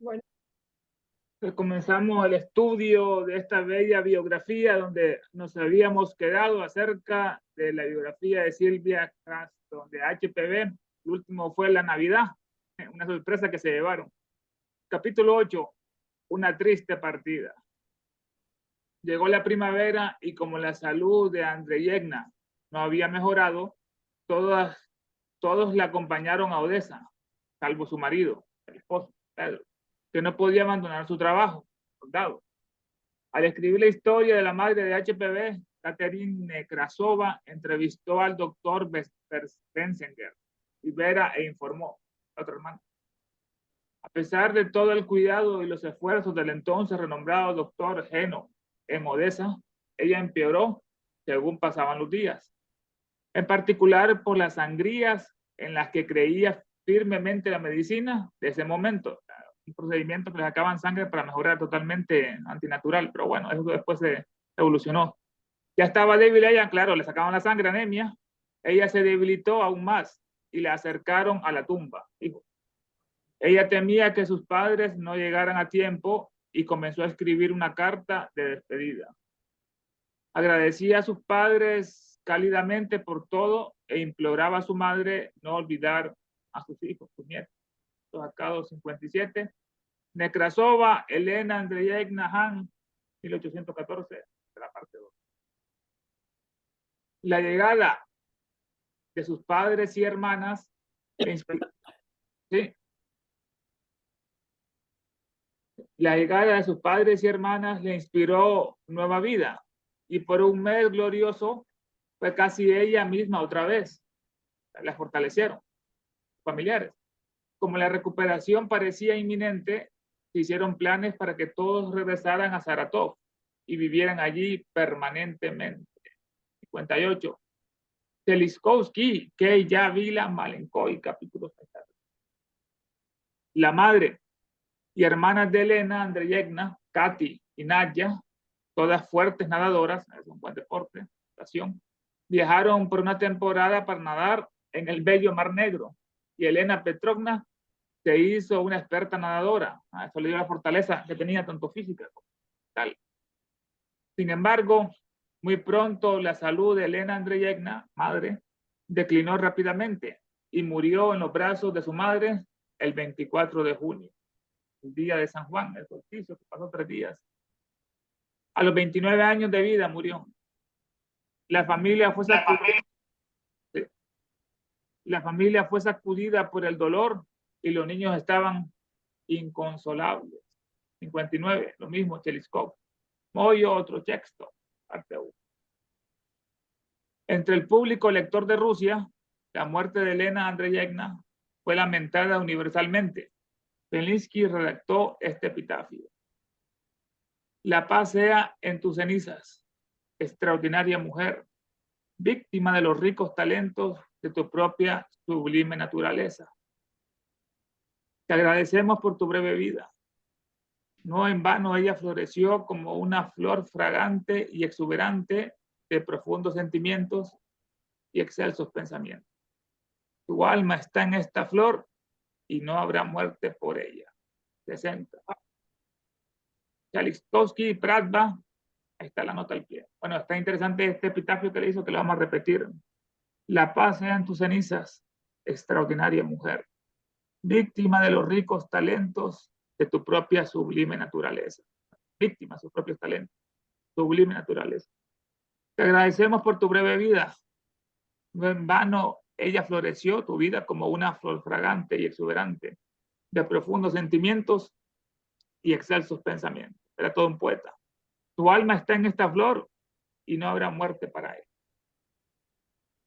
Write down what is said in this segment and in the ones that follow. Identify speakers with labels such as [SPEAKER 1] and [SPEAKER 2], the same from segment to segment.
[SPEAKER 1] Bueno,
[SPEAKER 2] Comenzamos el estudio de esta bella biografía donde nos habíamos quedado acerca de la biografía de Silvia Castro de HPV. El último fue la Navidad, una sorpresa que se llevaron. Capítulo 8, una triste partida. Llegó la primavera y como la salud de Andreyevna no había mejorado, todas, todos la acompañaron a Odessa, salvo su marido, el esposo, Pedro, que no podía abandonar su trabajo, soldado. Al escribir la historia de la madre de HPV, Catherine Nekrasova entrevistó al doctor Benzinger y Vera e informó, otro hermano. A pesar de todo el cuidado y los esfuerzos del entonces renombrado doctor Geno en Odessa, ella empeoró según pasaban los días, en particular por las sangrías en las que creía firmemente la medicina de ese momento. Un procedimiento que le sacaban sangre para mejorar totalmente antinatural, pero bueno, eso después se evolucionó. Ya estaba débil ella, claro, le sacaban la sangre, anemia, ella se debilitó aún más y la acercaron a la tumba. Dijo. Ella temía que sus padres no llegaran a tiempo y comenzó a escribir una carta de despedida. Agradecía a sus padres cálidamente por todo e imploraba a su madre no olvidar a sus hijos, sus nietos. Acá 57. Nekrasova, Elena Andreyevna Han, 1814, de la parte 2. La llegada de sus padres y hermanas le inspiró, ¿sí? La llegada de sus padres y hermanas le inspiró nueva vida y por un mes glorioso fue casi ella misma otra vez. La fortalecieron, familiares. Como la recuperación parecía inminente, se hicieron planes para que todos regresaran a Saratov y vivieran allí permanentemente. 58. Teliskovsky, que ya Vila Malenkoy, capítulo 6. La madre y hermanas de Elena Andreyevna, Katy y Nadia, todas fuertes nadadoras, es un buen deporte, natación, viajaron por una temporada para nadar en el bello Mar Negro y Elena Petrovna se hizo una experta nadadora. Eso le dio la fortaleza que tenía tanto física como tal. Sin embargo, muy pronto la salud de Elena Andreyevna, madre, declinó rápidamente y murió en los brazos de su madre el 24 de junio, el día de San Juan, el solsticio, que pasó 3 días. A los 29 años de vida murió. La familia fue sacudida, la familia fue sacudida por el dolor y los niños estaban inconsolables. 59, lo mismo, Cheliskov. Moyo, otro texto, parte 1. Entre el público lector de Rusia, la muerte de Elena Andreyevna fue lamentada universalmente. Belinsky redactó este epitafio. La paz sea en tus cenizas, extraordinaria mujer, víctima de los ricos talentos de tu propia sublime naturaleza. Te agradecemos por tu breve vida. No en vano ella floreció como una flor fragante y exuberante de profundos sentimientos y excelsos pensamientos. Tu alma está en esta flor y no habrá muerte por ella. 60. Chalikovsky y Pratva, ahí está la nota al pie. Bueno, está interesante este epitafio que le hizo, que lo vamos a repetir. La paz sea en tus cenizas, extraordinaria mujer, víctima de los ricos talentos de tu propia sublime naturaleza. Víctima de sus propios talentos, sublime naturaleza. Te agradecemos por tu breve vida. No en vano ella floreció tu vida como una flor fragante y exuberante de profundos sentimientos y excelsos pensamientos. Era todo un poeta. Tu alma está en esta flor y no habrá muerte para él.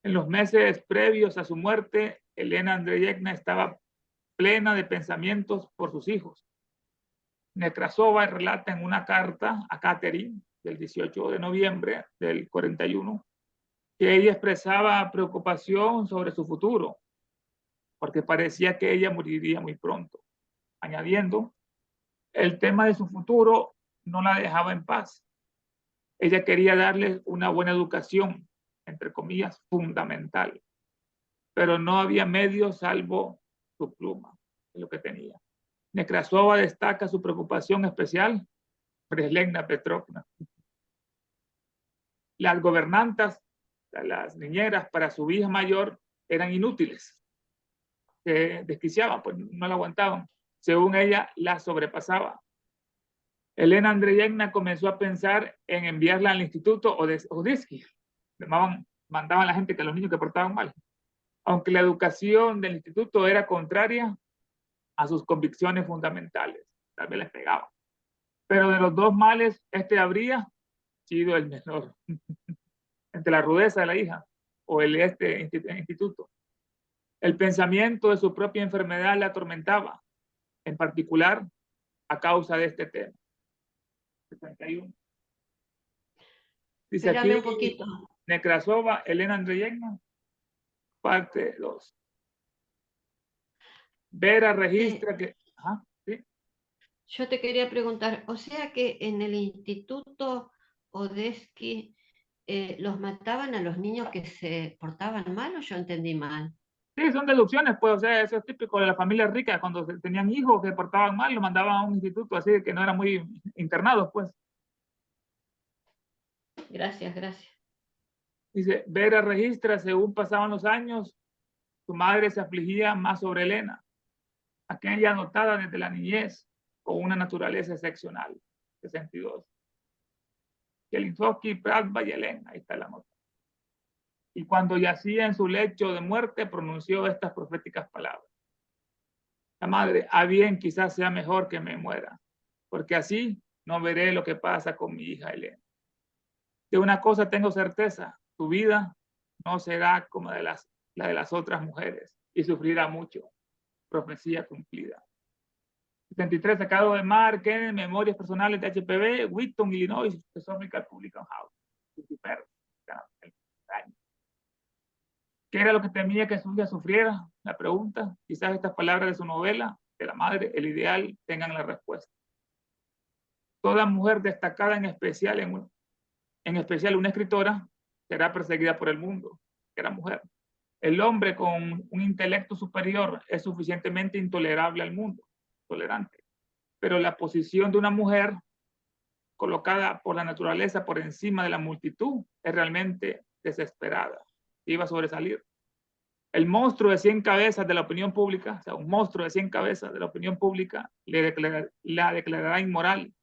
[SPEAKER 2] En los meses previos a su muerte, Elena Andreyevna estaba plena de pensamientos por sus hijos. Nekrasova relata en una carta a Catherine del 18 de noviembre del 41 que ella expresaba preocupación sobre su futuro, porque parecía que ella moriría muy pronto, añadiendo, el tema de su futuro no la dejaba en paz. Ella quería darles una buena educación, entre comillas, fundamental, pero no había medios salvo su pluma, es lo que tenía. Nekrasova destaca su preocupación especial por Elena Petrovna. Las gobernantas, las niñeras para su hija mayor eran inútiles, se desquiciaban, pues no la aguantaban. Según ella, la sobrepasaba. Elena Andreyevna comenzó a pensar en enviarla al instituto Odesky. Mandaban a la gente que los niños que portaban mal. Aunque la educación del instituto era contraria a sus convicciones fundamentales, tal vez les pegaba. Pero de los dos males, este habría sido el menor. Entre la rudeza de la hija o el instituto. El pensamiento de su propia enfermedad la atormentaba, en particular a causa de este tema. 61. Dice
[SPEAKER 1] Espérame
[SPEAKER 2] aquí
[SPEAKER 1] un poquito.
[SPEAKER 2] Nekrasova, Elena Andreyevna, parte 2. Vera registra que... Ajá, ¿sí?
[SPEAKER 1] Yo te quería preguntar, o sea que en el instituto Odesky los mataban a los niños que se portaban mal, o yo entendí mal.
[SPEAKER 2] Sí, son deducciones, pues, o sea, eso es típico de las familias ricas, cuando tenían hijos que portaban mal, lo mandaban a un instituto así que no eran muy internados, pues.
[SPEAKER 1] Gracias, gracias.
[SPEAKER 2] Dice, Vera registra, según pasaban los años, su madre se afligía más sobre Elena, aquella dotada desde la niñez con una naturaleza excepcional. 62. Jelinsky, Pratba y Elena, ahí está la nota. Y cuando yacía en su lecho de muerte, pronunció estas proféticas palabras. La madre, a bien, quizás sea mejor que me muera, porque así no veré lo que pasa con mi hija Elena. De una cosa tengo certeza, tu vida no será como la de las otras mujeres y sufrirá mucho. Profecía cumplida. 73, sacado de Mark Kennedy, Memorias Personales de HPV, Wheaton, Illinois, Philosophical Publication House. ¿Qué era lo que temía que su hija sufriera? La pregunta. Quizás estas palabras de su novela, de la madre, el ideal, tengan la respuesta. Toda mujer destacada, en especial una escritora, será perseguida por el mundo, que era mujer. El hombre con un intelecto superior es suficientemente intolerable al mundo, tolerante. Pero la posición de una mujer colocada por la naturaleza por encima de la multitud es realmente desesperada. Iba a sobresalir. El monstruo de 100 cabezas de la opinión pública, o sea, un monstruo de 100 cabezas de la opinión pública, la declarará inmoral,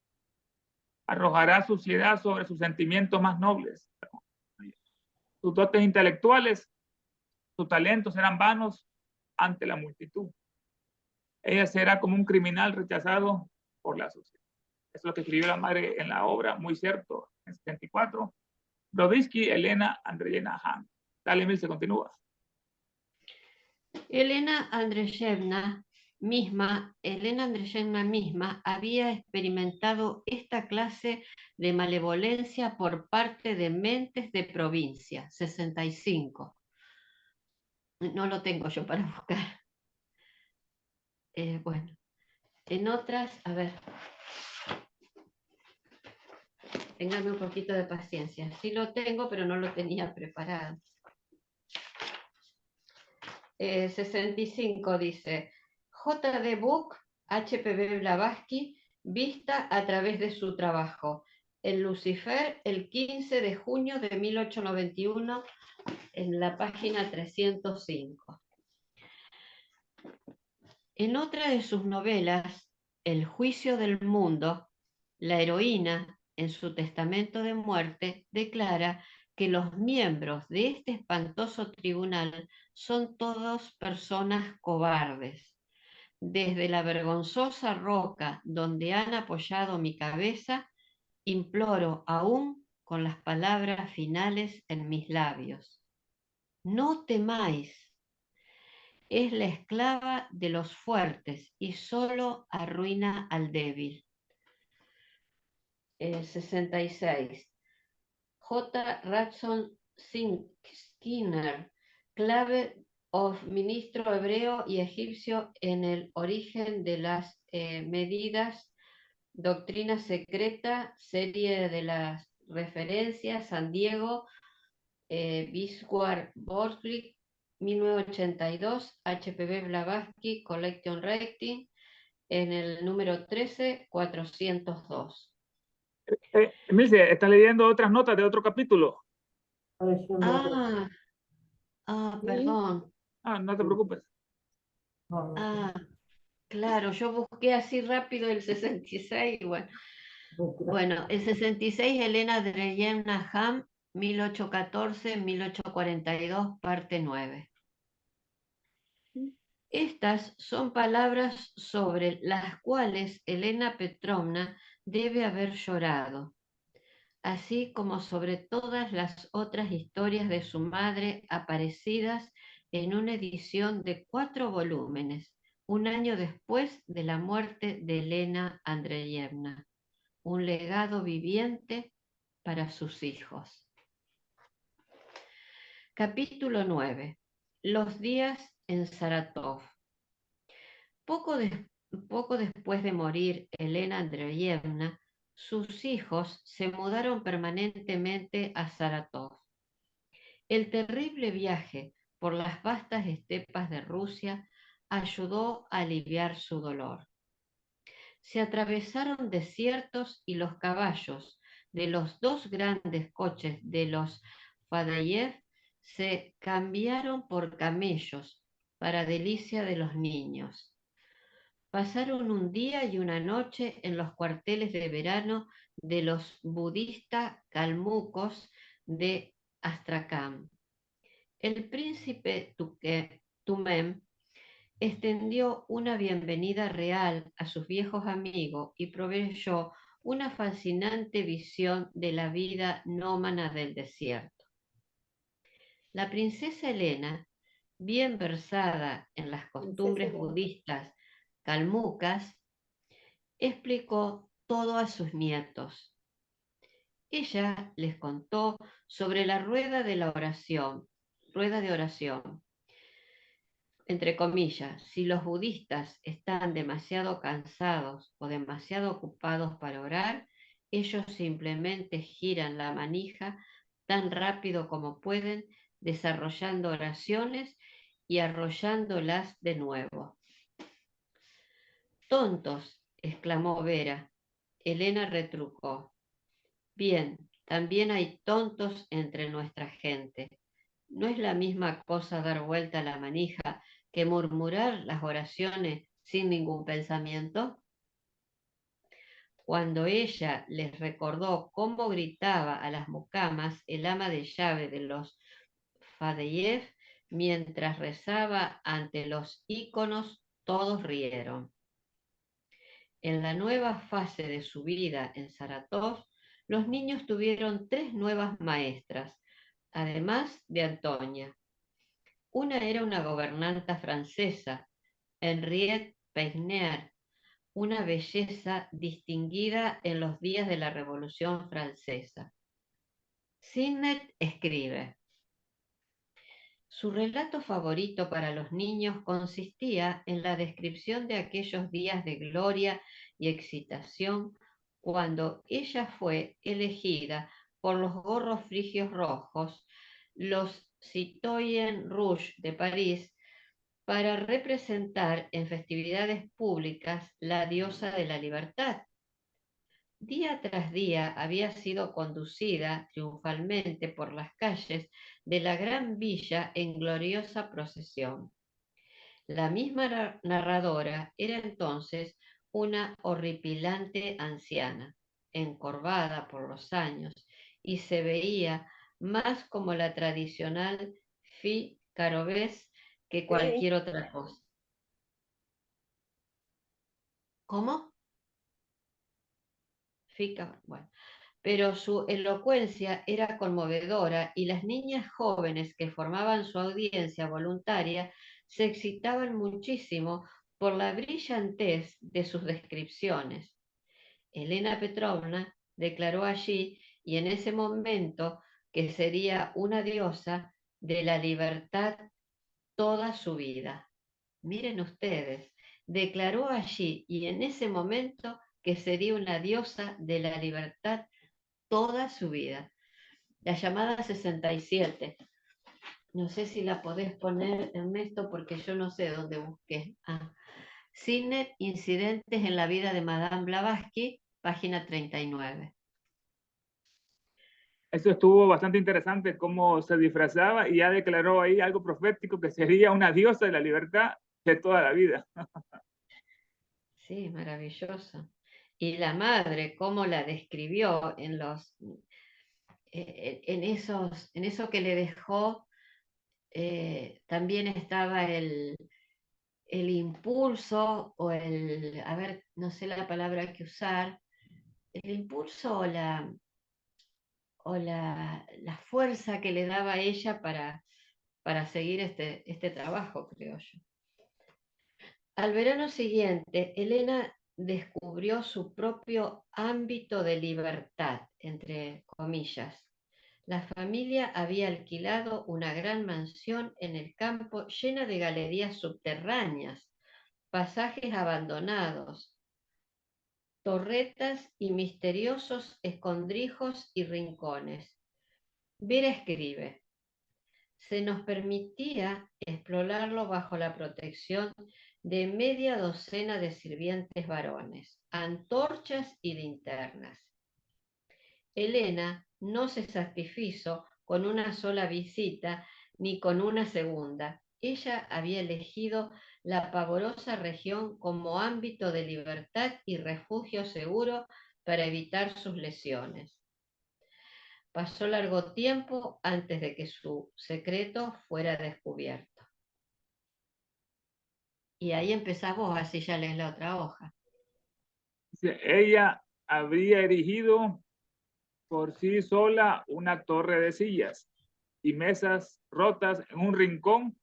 [SPEAKER 2] arrojará suciedad sobre sus sentimientos más nobles. Sus dotes intelectuales, sus talentos serán vanos ante la multitud. Ella será como un criminal rechazado por la sociedad. Eso es lo que escribió la madre en la obra, muy cierto, en 74. Brodsky, Elena Andreyevna Hahn. Dale, Emil, se continúa.
[SPEAKER 1] Elena Andreyevna misma había experimentado esta clase de malevolencia por parte de mentes de provincia. 65. No lo tengo yo para buscar. Bueno, en otras, a ver, ténganme un poquito de paciencia. Sí lo tengo, pero no lo tenía preparado. 65 dice, J.D. Book, H.P.B. Blavatsky, vista a través de su trabajo. El Lucifer, el 15 de junio de 1891, en la página 305. En otra de sus novelas, El juicio del mundo, la heroína, en su testamento de muerte, declara que los miembros de este espantoso tribunal son todos personas cobardes. Desde la vergonzosa roca donde han apoyado mi cabeza, imploro aún con las palabras finales en mis labios. No temáis. Es la esclava de los fuertes y solo arruina al débil. 66. J. Ratson Skinner, clave of ministro hebreo y egipcio en el origen de las medidas, doctrina secreta, serie de las referencias, San Diego, Bismarck, Borglick, 1982, HPB Blavatsky, Collection Rating, en el número 13402.
[SPEAKER 2] Emilce, ¿estás leyendo otras notas de otro capítulo?
[SPEAKER 1] Ah, perdón.
[SPEAKER 2] Ah, no te preocupes.
[SPEAKER 1] Ah, claro, yo busqué así rápido el 66. Bueno, el 66, Elena Dreyevna Ham, 1814-1842, parte 9. Estas son palabras sobre las cuales Elena Petrovna debe haber llorado, así como sobre todas las otras historias de su madre aparecidas en una edición de 4 volúmenes, un año después de la muerte de Elena Andreyevna, un legado viviente para sus hijos. Capítulo 9. Los días en Saratov. Poco después de morir Elena Andreyevna, sus hijos se mudaron permanentemente a Saratov. El terrible viaje por las vastas estepas de Rusia ayudó a aliviar su dolor. Se atravesaron desiertos y los caballos de los 2 grandes coches de los Fadeyev se cambiaron por camellos para delicia de los niños. Pasaron un día y una noche en los cuarteles de verano de los budistas calmucos de Astrakán. El príncipe Tumem extendió una bienvenida real a sus viejos amigos y proveyó una fascinante visión de la vida nómada del desierto. La princesa Elena, bien versada en las costumbres budistas calmucas, explicó todo a sus nietos. Ella les contó sobre la rueda de oración, entre comillas, si los budistas están demasiado cansados o demasiado ocupados para orar, ellos simplemente giran la manija tan rápido como pueden, desarrollando oraciones y arrollándolas de nuevo. Tontos, exclamó Vera. Elena retrucó. Bien, también hay tontos entre nuestra gente. ¿No es la misma cosa dar vuelta a la manija que murmurar las oraciones sin ningún pensamiento? Cuando ella les recordó cómo gritaba a las mucamas el ama de llave de los Fadeyev mientras rezaba ante los íconos, todos rieron. En la nueva fase de su vida en Saratov, los niños tuvieron 3 nuevas maestras, además de Antonia. Una era una gobernanta francesa, Henriette Pegner, una belleza distinguida en los días de la Revolución Francesa. Sinnet escribe: su relato favorito para los niños consistía en la descripción de aquellos días de gloria y excitación cuando ella fue elegida por los gorros frigios rojos, los Citoyen Rouge de París, para representar en festividades públicas la diosa de la libertad. Día tras día había sido conducida triunfalmente por las calles de la gran villa en gloriosa procesión. La misma narradora era entonces una horripilante anciana, encorvada por los años, y se veía más como la tradicional fille carovés que cualquier otra cosa. ¿Cómo? Bueno. Pero su elocuencia era conmovedora y las niñas jóvenes que formaban su audiencia voluntaria se excitaban muchísimo por la brillantez de sus descripciones. Elena Petrovna declaró allí y en ese momento que sería una diosa de la libertad toda su vida. Miren ustedes, declaró allí y en ese momento que sería una diosa de la libertad toda su vida. La llamada 67. No sé si la podés poner, Ernesto, porque yo no sé dónde busqué. Cine, incidentes en la vida de Madame Blavatsky, página 39.
[SPEAKER 2] Eso estuvo bastante interesante, cómo se disfrazaba y ya declaró ahí algo profético que sería una diosa de la libertad de toda la vida.
[SPEAKER 1] Sí, maravilloso. Y la madre, cómo la describió en eso que le dejó, también estaba el impulso o a ver, no sé la palabra que usar, el impulso la fuerza que le daba a ella para seguir este trabajo, creo yo. Al verano siguiente, Elena descubrió su propio ámbito de libertad, entre comillas. La familia había alquilado una gran mansión en el campo llena de galerías subterráneas, pasajes abandonados, torretas y misteriosos escondrijos y rincones. Vera escribe: se nos permitía explorarlo bajo la protección de media docena de sirvientes varones, antorchas y linternas. Elena no se satisfizo con una sola visita ni con una segunda. Ella había elegido la pavorosa región como ámbito de libertad y refugio seguro para evitar sus lesiones. Pasó largo tiempo antes de que su secreto fuera descubierto. Y ahí empezás vos, así ya lees la otra hoja.
[SPEAKER 2] Ella habría erigido por sí sola una torre de sillas y mesas rotas en un rincón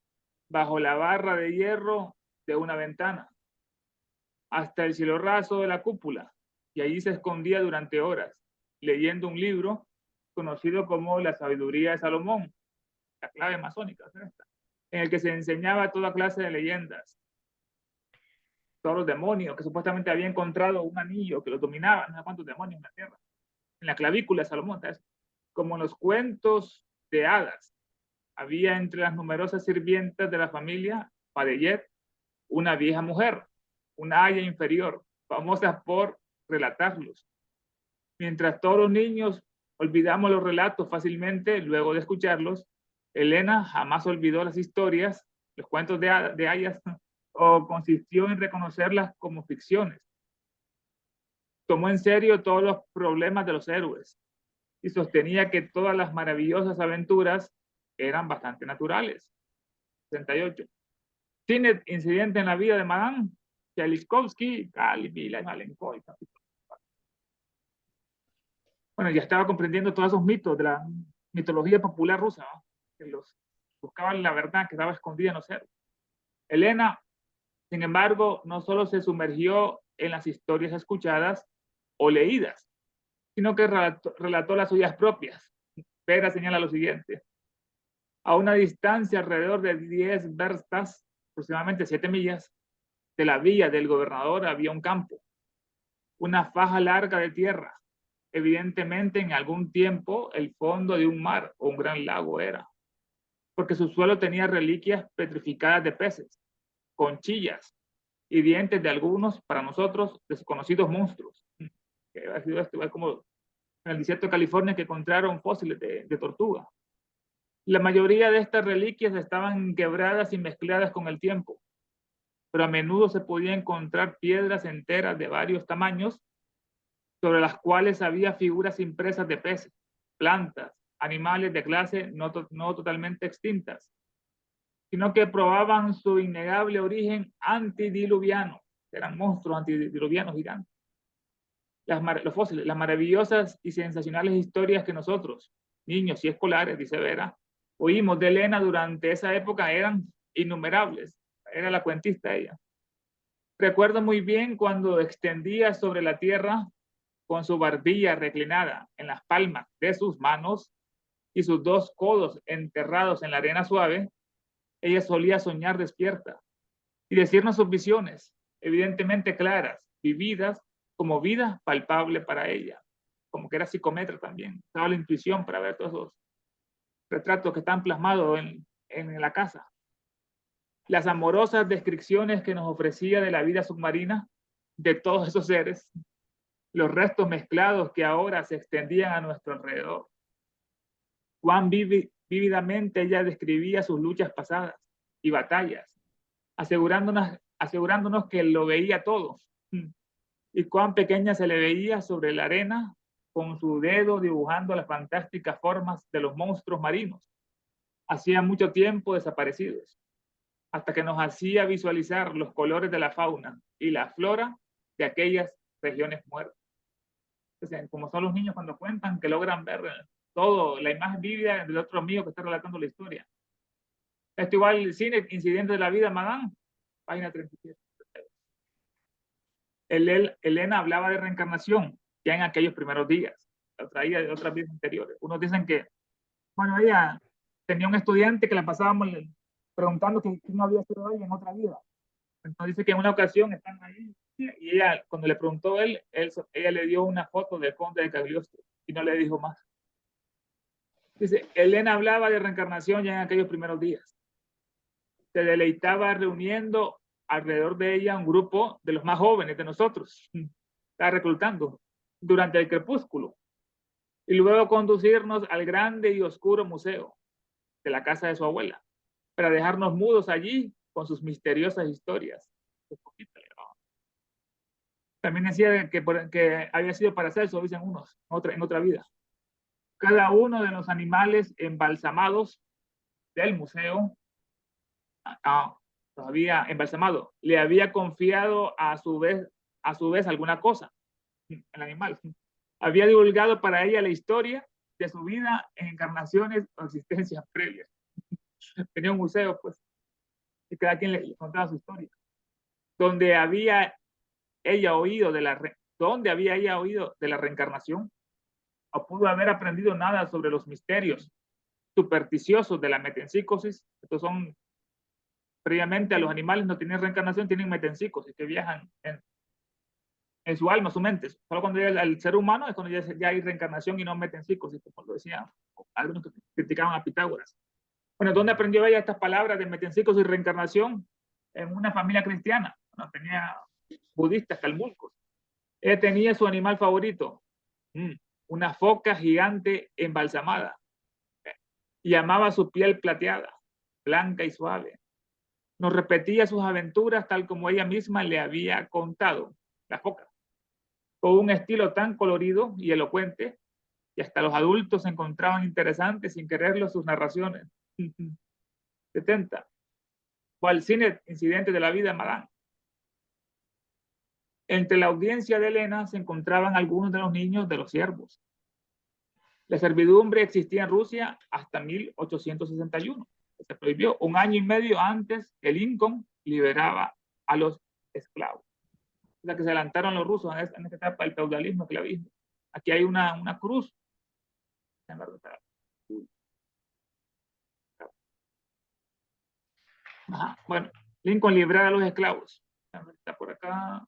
[SPEAKER 2] bajo la barra de hierro de una ventana, hasta el cielo raso de la cúpula, y allí se escondía durante horas, leyendo un libro conocido como La sabiduría de Salomón, la clave masónica, en el que se enseñaba toda clase de leyendas. Todos los demonios, que supuestamente había encontrado un anillo que los dominaba, no sé cuántos demonios en la tierra, en la clavícula de Salomón, ¿sabes? Como en los cuentos de hadas. Había entre las numerosas sirvientas de la familia Padeyet una vieja mujer, una haya inferior, famosa por relatarlos. Mientras todos los niños olvidamos los relatos fácilmente luego de escucharlos, Elena jamás olvidó las historias, los cuentos de hayas, o consistió en reconocerlas como ficciones. Tomó en serio todos los problemas de los héroes y sostenía que todas las maravillosas aventuras eran bastante naturales. 68. Cine, incidente en la vida de Madame Tchaikovsky, Calvila, Malenko. Bueno, ya estaba comprendiendo todos esos mitos de la mitología popular rusa, ¿no? Que los buscaban la verdad que estaba escondida en los héroes. Elena, sin embargo, no solo se sumergió en las historias escuchadas o leídas, sino que relató las suyas propias. Vera señala lo siguiente: a una distancia alrededor de 10 verstas, aproximadamente 7 millas, de la villa del gobernador había un campo, una faja larga de tierra. Evidentemente, en algún tiempo, el fondo de un mar o un gran lago era, porque su suelo tenía reliquias petrificadas de peces, conchillas y dientes de algunos, para nosotros, desconocidos monstruos. Que ha sido esto, como en el desierto de California que encontraron fósiles de tortuga. La mayoría de estas reliquias estaban quebradas y mezcladas con el tiempo, pero a menudo se podía encontrar piedras enteras de varios tamaños sobre las cuales había figuras impresas de peces, plantas, animales de clase no totalmente extintas, sino que probaban su innegable origen antidiluviano. Eran monstruos antidiluvianos gigantes. Los fósiles, las maravillosas y sensacionales historias que nosotros, niños y escolares, dice Vera, oímos de Elena durante esa época eran innumerables. Era la cuentista ella. Recuerdo muy bien cuando extendía sobre la tierra con su barbilla reclinada en las palmas de sus manos y sus dos codos enterrados en la arena suave, ella solía soñar despierta y decirnos sus visiones, evidentemente claras, vividas como vida palpable para ella, como que era psicometra también, estaba la intuición para ver todos esos retratos que están plasmados en la casa. las amorosas descripciones que nos ofrecía de la vida submarina de todos esos seres, los restos mezclados que ahora se extendían a nuestro alrededor. Cuán vívidamente ella describía sus luchas pasadas y batallas, asegurándonos que lo veía todo, y cuán pequeña se le veía sobre la arena con su dedo dibujando las fantásticas formas de los monstruos marinos, hacía mucho tiempo desaparecidos, hasta que nos hacía visualizar los colores de la fauna y la flora de aquellas regiones muertas. Entonces, como son los niños cuando cuentan, que logran ver todo, la imagen vívida del otro amigo que está relatando la historia. Esto igual, Cine, Incidentes de la Vida, Madame, página 37. Elena hablaba de reencarnación ya en aquellos primeros días, la traía de otras vidas anteriores. Unos dicen que, bueno, ella tenía un estudiante que la pasábamos preguntando quién no había sido ella en otra vida. Entonces dice que en una ocasión están ahí y ella, cuando le preguntó ella le dio una foto del conde de Cagliostro y no le dijo más. Dice, Elena hablaba de reencarnación ya en aquellos primeros días. Se deleitaba reuniendo alrededor de ella un grupo de los más jóvenes de nosotros. Estaba reclutando durante el crepúsculo. Y luego conducirnos al grande y oscuro museo de la casa de su abuela, para dejarnos mudos allí con sus misteriosas historias. También decía que había sido para Celso, dicen unos, en otra vida. Cada uno de los animales embalsamados del museo, todavía embalsamado, le había confiado a su vez alguna cosa, el animal. Había divulgado para ella la historia de su vida en encarnaciones o existencias previas. Tenía un museo, pues, y cada quien le contaba su historia. Donde había ella oído de la reencarnación, o pudo haber aprendido nada sobre los misterios supersticiosos de la metempsicosis. Estos son, previamente a los animales no tienen reencarnación, tienen metempsicosis, que viajan en su alma, su mente. Solo cuando llega al ser humano es cuando ya hay reencarnación y no metempsicosis, como lo decían algunos que criticaban a Pitágoras. Bueno, ¿dónde aprendió ella estas palabras de metempsicosis y reencarnación? En una familia cristiana. Bueno, tenía budistas, calmulcos. Ella tenía su animal favorito, una foca gigante embalsamada, y amaba su piel plateada, blanca y suave. Nos repetía sus aventuras tal como ella misma le había contado, la foca, con un estilo tan colorido y elocuente que hasta los adultos encontraban interesantes sin quererlo sus narraciones. 70. ¿Cuál cine Incidentes de la Vida, Madame? Entre la audiencia de Elena se encontraban algunos de los niños de los siervos. La servidumbre existía en Rusia hasta 1861. Se prohibió un año y medio antes que Lincoln liberaba a los esclavos. O sea que se adelantaron los rusos en esta etapa del feudalismo, esclavismo. Aquí hay una cruz. Ajá. Bueno, Lincoln liberaba a los esclavos. Está por acá.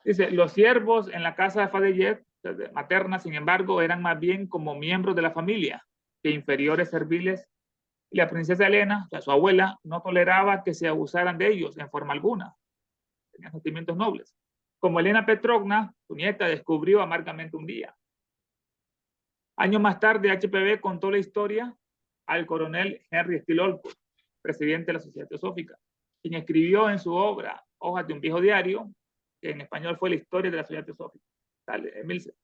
[SPEAKER 2] Dice, los siervos en la casa de Fadeyet, materna, sin embargo, eran más bien como miembros de la familia que inferiores serviles. Y la princesa Elena, o sea, su abuela, no toleraba que se abusaran de ellos en forma alguna. Tenían sentimientos nobles. Como Elena Petrovna, su nieta, descubrió amargamente un día. Años más tarde, HPV contó la historia al coronel Henry Steele Olcott, presidente de la Sociedad Teosófica, quien escribió en su obra Hojas de un viejo diario, que en español fue la historia de la Sociedad Teosófica. Dale, Emilce.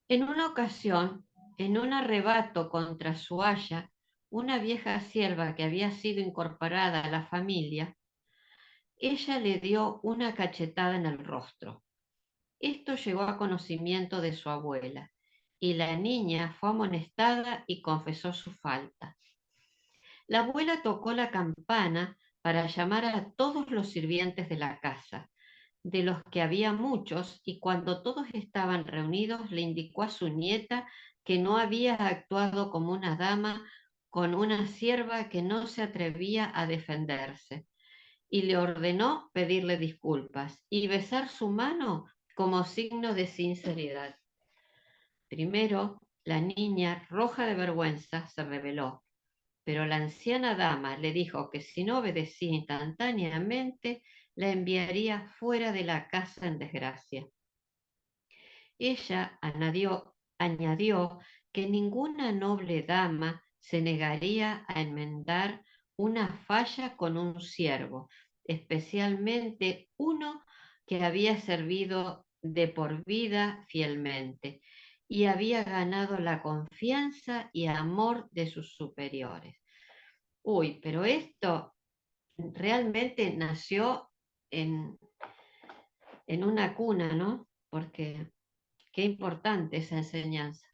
[SPEAKER 1] En una ocasión, en un arrebato contra su haya, una vieja sierva que había sido incorporada a la familia, ella le dio una cachetada en el rostro. Esto llegó a conocimiento de su abuela, y la niña fue amonestada y confesó su falta. La abuela tocó la campana para llamar a todos los sirvientes de la casa, de los que había muchos, y cuando todos estaban reunidos le indicó a su nieta que no había actuado como una dama con una sierva que no se atrevía a defenderse, y le ordenó pedirle disculpas y besar su mano como signo de sinceridad. Primero, la niña, roja de vergüenza, se rebeló, pero la anciana dama le dijo que si no obedecía instantáneamente, la enviaría fuera de la casa en desgracia. Ella añadió que ninguna noble dama se negaría a enmendar una falla con un siervo, especialmente uno que había servido de por vida fielmente y había ganado la confianza y amor de sus superiores. Uy, pero esto realmente nació en, en una cuna, ¿no? Porque qué importante esa enseñanza.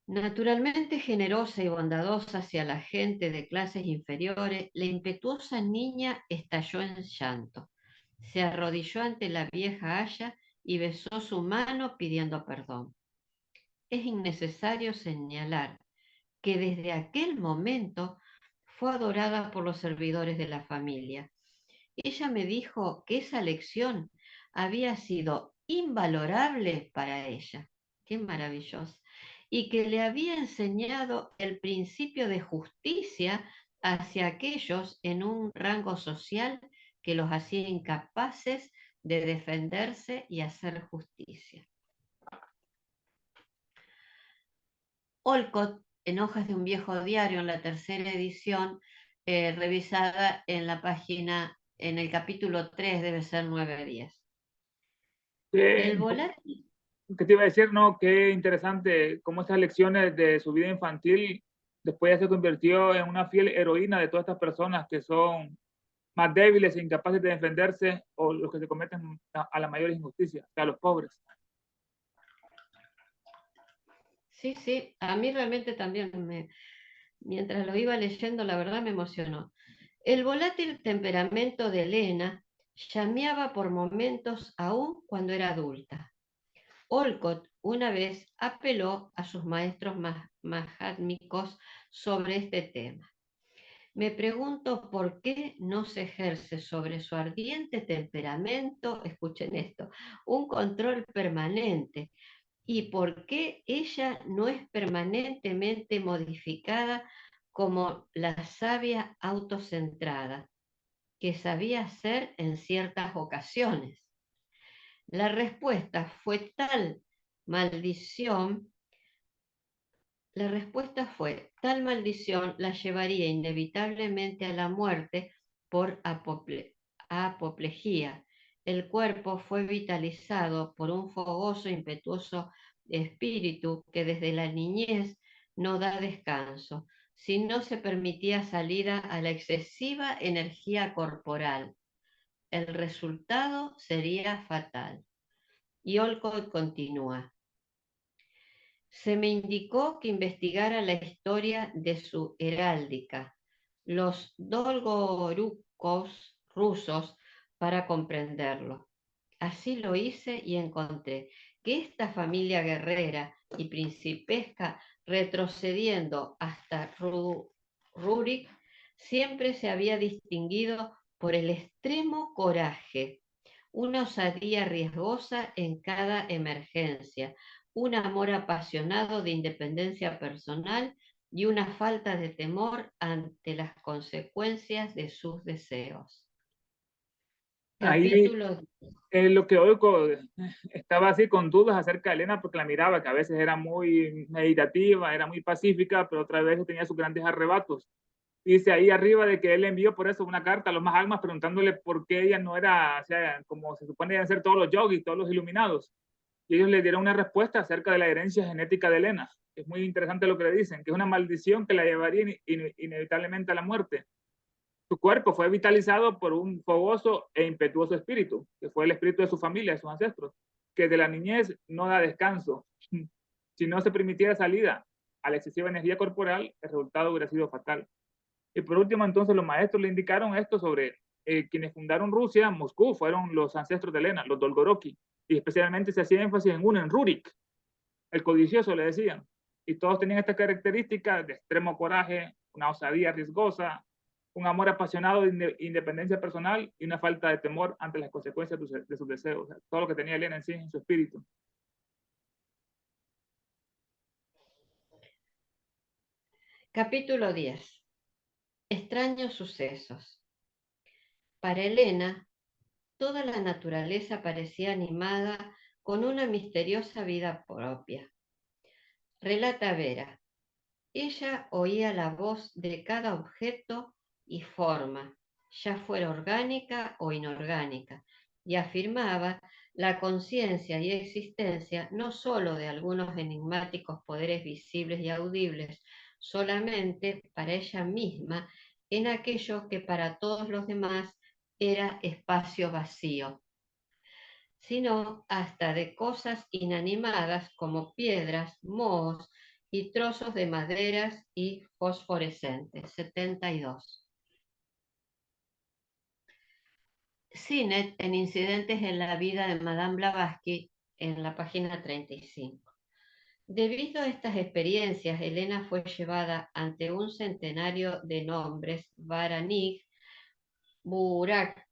[SPEAKER 1] Naturalmente generosa y bondadosa hacia la gente de clases inferiores, la impetuosa niña estalló en llanto. Se arrodilló ante la vieja Aya y besó su mano pidiendo perdón. Es innecesario señalar que desde aquel momento fue adorada por los servidores de la familia. Ella me dijo que esa lección había sido invalorable para ella. Qué maravilloso. Y que le había enseñado el principio de justicia hacia aquellos en un rango social que los hacía incapaces de defenderse y hacer justicia. Olcott, en hojas de un viejo diario, en la tercera edición, revisada en la página, en el capítulo 3, debe ser 9-10. El volátil.
[SPEAKER 2] ¿Qué te iba a decir? No, qué interesante cómo estas lecciones de su vida infantil después ya se convirtió en una fiel heroína de todas estas personas que son más débiles e incapaces de defenderse o los que se cometen a la mayor injusticia, o sea, a los pobres.
[SPEAKER 1] Sí, sí, a mí realmente también mientras lo iba leyendo, la verdad me emocionó. El volátil temperamento de Elena llameaba por momentos aún cuando era adulta. Olcott una vez apeló a sus maestros majátmicos sobre este tema. Me pregunto por qué no se ejerce sobre su ardiente temperamento, escuchen esto, un control permanente, y por qué ella no es permanentemente modificada como la sabia autocentrada, que sabía ser en ciertas ocasiones. La respuesta fue maldición, tal maldición la llevaría inevitablemente a la muerte por apoplejía. El cuerpo fue vitalizado por un fogoso, impetuoso espíritu que desde la niñez no da descanso, si no se permitía salida a la excesiva energía corporal. El resultado sería fatal. Y Olcott continúa. Se me indicó que investigara la historia de su heráldica, los Dolgorukos rusos, para comprenderlo. Así lo hice y encontré que esta familia guerrera y principesca, retrocediendo hasta Rurik, siempre se había distinguido por el extremo coraje, una osadía riesgosa en cada emergencia, un amor apasionado de independencia personal y una falta de temor ante las consecuencias de sus deseos.
[SPEAKER 2] Ahí
[SPEAKER 1] Capítulo.
[SPEAKER 2] lo que oigo, estaba así con dudas acerca de Elena porque la miraba, que a veces era muy meditativa, era muy pacífica, pero otras veces tenía sus grandes arrebatos. Dice ahí arriba de que él envió por eso una carta a los más almas preguntándole por qué ella no era, o sea, como se supone deben ser todos los yogis, todos los iluminados. Y ellos le dieron una respuesta acerca de la herencia genética de Elena. Es muy interesante lo que le dicen, que es una maldición que la llevaría inevitablemente a la muerte. Su cuerpo fue vitalizado por un fogoso e impetuoso espíritu, que fue el espíritu de su familia, de sus ancestros, que de la niñez no da descanso. Si no se permitiera salida a la excesiva energía corporal, el resultado hubiera sido fatal. Y por último, entonces, los maestros le indicaron esto sobre quienes fundaron Rusia, Moscú, fueron los ancestros de Elena, los Dolgoroki, y especialmente se hacía énfasis en uno, en Rurik, el codicioso, le decían. Y todos tenían esta característica de extremo coraje, una osadía riesgosa, un amor apasionado de independencia personal y una falta de temor ante las consecuencias de sus deseos. O sea, todo lo que tenía Elena en sí, en su espíritu.
[SPEAKER 1] Capítulo 10. Extraños sucesos. Para Elena, toda la naturaleza parecía animada con una misteriosa vida propia. Relata Vera. Ella oía la voz de cada objeto y forma, ya fuera orgánica o inorgánica, y afirmaba la conciencia y existencia no sólo de algunos enigmáticos poderes visibles y audibles, solamente para ella misma en aquello que para todos los demás era espacio vacío, sino hasta de cosas inanimadas como piedras, mohos y trozos de maderas y fosforescentes. 72. Sinet en Incidentes en la vida de Madame Blavatsky, en la página 35. Debido a estas experiencias, Elena fue llevada ante un centenario de nombres, Baranig Burak,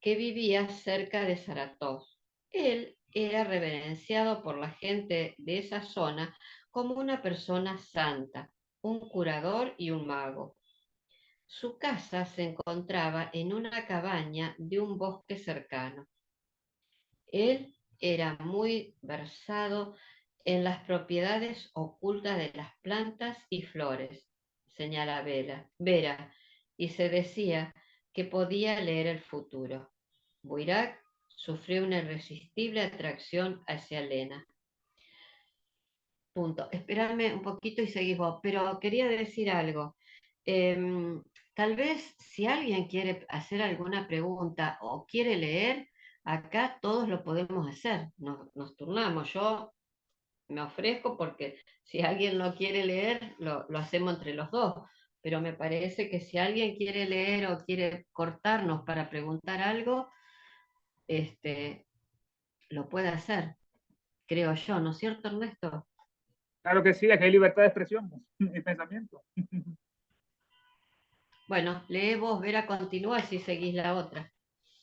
[SPEAKER 1] que vivía cerca de Saratov. Él era reverenciado por la gente de esa zona como una persona santa, un curador y un mago. Su casa se encontraba en una cabaña de un bosque cercano. Él era muy versado en las propiedades ocultas de las plantas y flores, señala Vera, y se decía que podía leer el futuro. Buirak sufrió una irresistible atracción hacia Elena. Punto. Espérame un poquito y seguís vos, pero quería decir algo. Tal vez si alguien quiere hacer alguna pregunta o quiere leer, acá todos lo podemos hacer. Nos turnamos. Yo me ofrezco porque si alguien no quiere leer, lo hacemos entre los dos. Pero me parece que si alguien quiere leer o quiere cortarnos para preguntar algo, lo puede hacer, creo yo, ¿no es cierto, Ernesto?
[SPEAKER 2] Claro que sí, aquí hay libertad de expresión y pensamiento.
[SPEAKER 1] Bueno, lee vos, Vera, continúa si seguís la otra.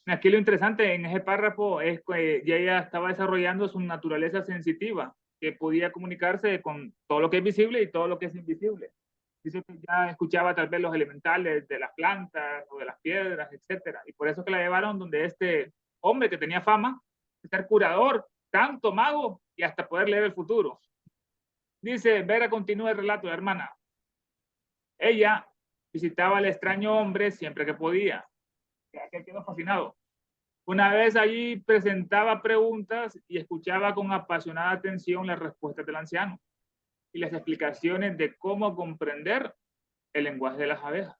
[SPEAKER 2] Aquí lo interesante en ese párrafo es que ya ella estaba desarrollando su naturaleza sensitiva, que podía comunicarse con todo lo que es visible y todo lo que es invisible. Dice que ya escuchaba tal vez los elementales de las plantas o de las piedras, etcétera. Y por eso que la llevaron donde este hombre que tenía fama de ser curador, tanto mago y hasta poder leer el futuro. Dice, Vera continúa el relato, hermana. Ella visitaba al extraño hombre siempre que podía. Que quedó fascinado. Una vez allí presentaba preguntas y escuchaba con apasionada atención las respuestas del anciano y las explicaciones de cómo comprender el lenguaje de las abejas,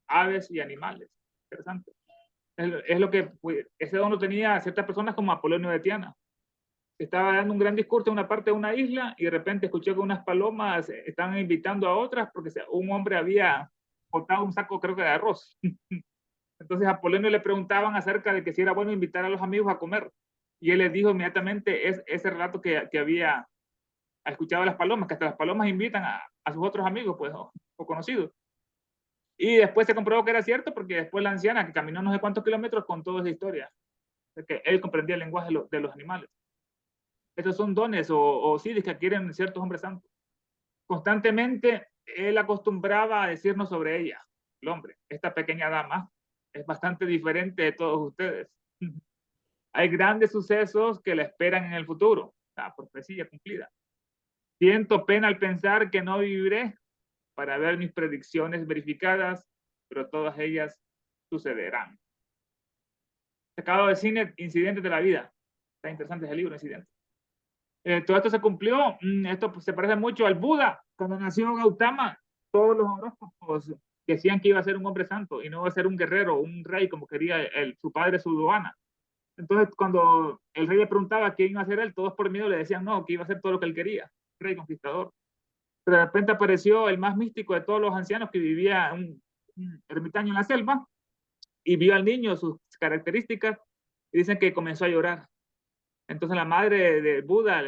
[SPEAKER 2] aves y animales. Interesante. Es lo que ese don lo tenía ciertas personas como Apolonio de Tiana. Estaba dando un gran discurso en una parte de una isla y de repente escuchó que unas palomas estaban invitando a otras porque un hombre había botado un saco, creo que de arroz. Entonces a Apolonio le preguntaban acerca de que si era bueno invitar a los amigos a comer. Y él les dijo inmediatamente ese relato que había escuchado a las palomas, que hasta las palomas invitan a sus otros amigos pues, o conocidos. Y después se comprobó que era cierto porque después la anciana, que caminó no sé cuántos kilómetros, contó esa historia, de que él comprendía el lenguaje de los animales. Esos son dones o sí que adquieren ciertos hombres santos. Constantemente él acostumbraba a decirnos sobre ella, el hombre, esta pequeña dama, es bastante diferente de todos ustedes. Hay grandes sucesos que la esperan en el futuro, la profecía cumplida. Siento pena al pensar que no viviré para ver mis predicciones verificadas, pero todas ellas sucederán. Acabo de cine, Incidentes de la Vida. Está interesante ese libro, Incidentes. Todo esto se cumplió. Esto pues, se parece mucho al Buda. Cuando nació Gautama, todos los horóscopos decían que iba a ser un hombre santo y no iba a ser un guerrero, un rey, como quería su padre Sudoana. Entonces, cuando el rey le preguntaba quién iba a ser él, todos por miedo le decían no, que iba a ser todo lo que él quería, rey conquistador. Pero de repente apareció el más místico de todos los ancianos que vivía un ermitaño en la selva y vio al niño, sus características, y dicen que comenzó a llorar. Entonces la madre de Buda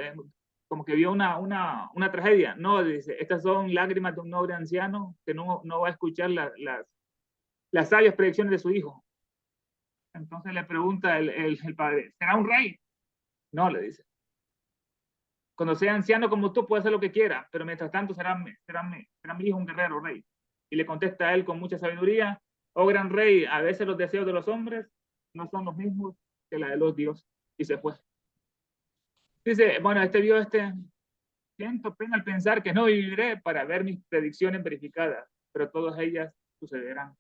[SPEAKER 2] como que vio una tragedia. No, dice, estas son lágrimas de un noble anciano que no va a escuchar las sabias predicciones de su hijo. Entonces le pregunta el padre, ¿será un rey? No, le dice. Cuando sea anciano como tú, puede hacer lo que quiera, pero mientras tanto será mi hijo un guerrero rey. Y le contesta a él con mucha sabiduría: oh gran rey, a veces los deseos de los hombres no son los mismos que la de los dioses. Y se fue. Dice, bueno, siento pena al pensar que no viviré para ver mis predicciones verificadas, pero todas ellas sucederán.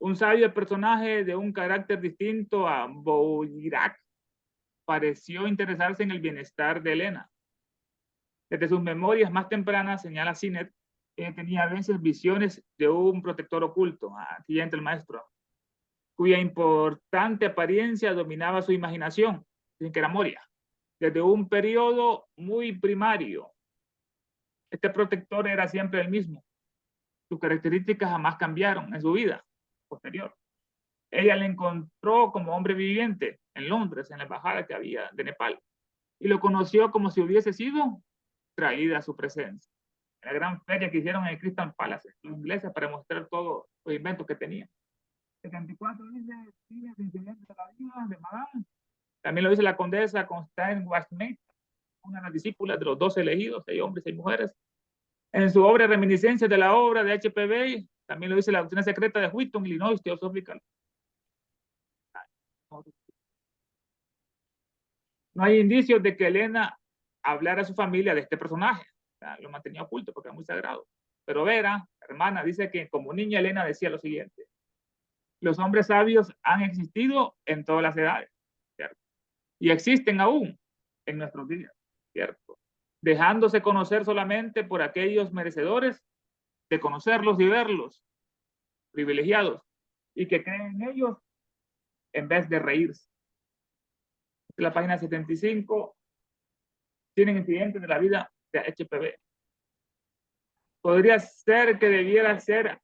[SPEAKER 2] Un sabio personaje de un carácter distinto a Boirac pareció interesarse en el bienestar de Helena. Desde sus memorias más tempranas, señala Sinet, tenía a veces visiones de un protector oculto, aquí entra el maestro, cuya importante apariencia dominaba su imaginación, dicen que era Moria, desde un periodo muy primario. Este protector era siempre el mismo. Sus características jamás cambiaron en su vida posterior. Ella le encontró como hombre viviente en Londres, en la embajada que había de Nepal, y lo conoció como si hubiese sido traída a su presencia. En la gran feria que hicieron en el Crystal Palace, los ingleses, para mostrar todos los inventos que tenían. 74 dice incidentes de la vida de Madame. También lo dice la condesa Constance Westmate, una de las discípulas de los 12 elegidos, 6 hombres, 6 mujeres. En su obra Reminiscencias de la obra de H.P. también lo dice la doctrina secreta de Wheaton, Illinois Theosophical. No hay indicios de que Helena hablara a su familia de este personaje. O sea, lo mantenía oculto porque era muy sagrado. Pero Vera, hermana, dice que como niña Helena decía lo siguiente: los hombres sabios han existido en todas las edades, ¿cierto? Y existen aún en nuestros días, ¿cierto? Dejándose conocer solamente por aquellos merecedores de conocerlos y verlos, privilegiados, y que creen en ellos en vez de reírse. La página 75 tienen incidentes de la vida de HPV. Podría ser que debiera ser,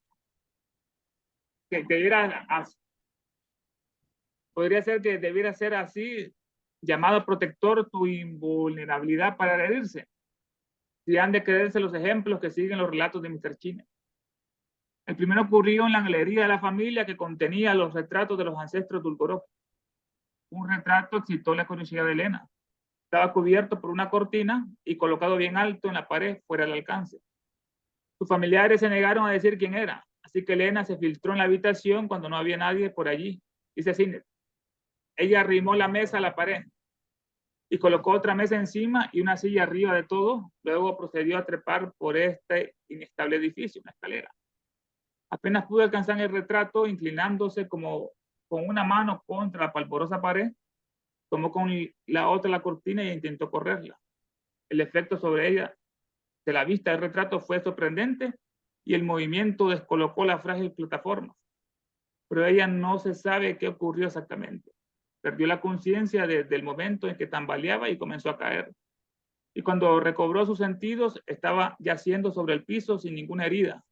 [SPEAKER 2] podría ser que debiera ser así, llamado protector, tu invulnerabilidad para herirse. Si han de creerse los ejemplos que siguen los relatos de Mr. Chine. El primero ocurrió en la galería de la familia que contenía los retratos de los ancestros Dulgorov. Un retrato excitó la curiosidad de Elena. Estaba cubierto por una cortina y colocado bien alto en la pared, fuera del alcance. Sus familiares se negaron a decir quién era, así que Elena se filtró en la habitación cuando no había nadie por allí. Dice Sinet. Ella arrimó la mesa a la pared y colocó otra mesa encima y una silla arriba de todo. Luego procedió a trepar por este inestable edificio, una escalera. Apenas pudo alcanzar el retrato, inclinándose como con una mano contra la palporosa pared, tomó con la otra la cortina e intentó correrla. El efecto sobre ella de la vista del retrato fue sorprendente y el movimiento descolocó la frágil plataforma. Pero ella no se sabe qué ocurrió exactamente. Perdió la conciencia desde el momento en que tambaleaba y comenzó a caer. Y cuando recobró sus sentidos, estaba yaciendo sobre el piso sin ninguna herida.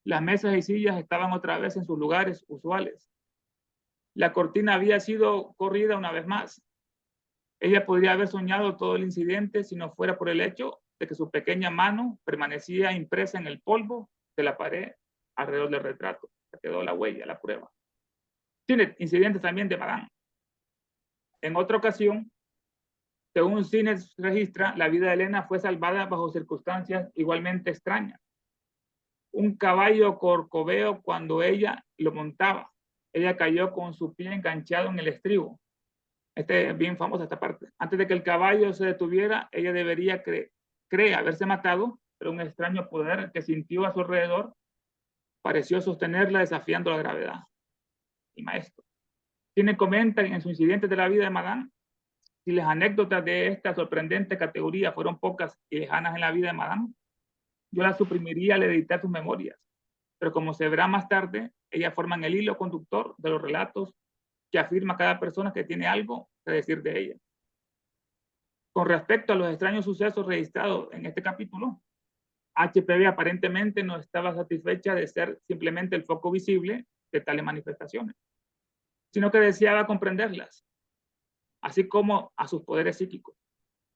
[SPEAKER 2] Las mesas y sillas estaban otra vez en sus lugares usuales. La cortina había sido corrida una vez más. Ella podría haber soñado todo el incidente si no fuera por el hecho de que su pequeña mano permanecía impresa en el polvo de la pared alrededor del retrato. Se quedó la huella, la prueba. Tiene incidentes también de Madame. En otra ocasión, según Sinet registra, la vida de Helena fue salvada bajo circunstancias igualmente extrañas. Un caballo corcoveo, cuando ella lo montaba, ella cayó con su pie enganchado en el estribo. Este es bien famosa esta parte. Antes de que el caballo se detuviera, ella debería cree haberse matado, pero un extraño poder que sintió a su alrededor pareció sostenerla desafiando la gravedad. Y maestro. Tiene comenta en sus incidentes de la vida de Madame. Si las anécdotas de esta sorprendente categoría fueron pocas y lejanas en la vida de Madame, yo las suprimiría al editar sus memorias. Pero como se verá más tarde, ellas forman el hilo conductor de los relatos que afirma cada persona que tiene algo que decir de ella. Con respecto a los extraños sucesos registrados en este capítulo, HPV aparentemente no estaba satisfecha de ser simplemente el foco visible de tales manifestaciones, sino que deseaba comprenderlas, así como a sus poderes psíquicos.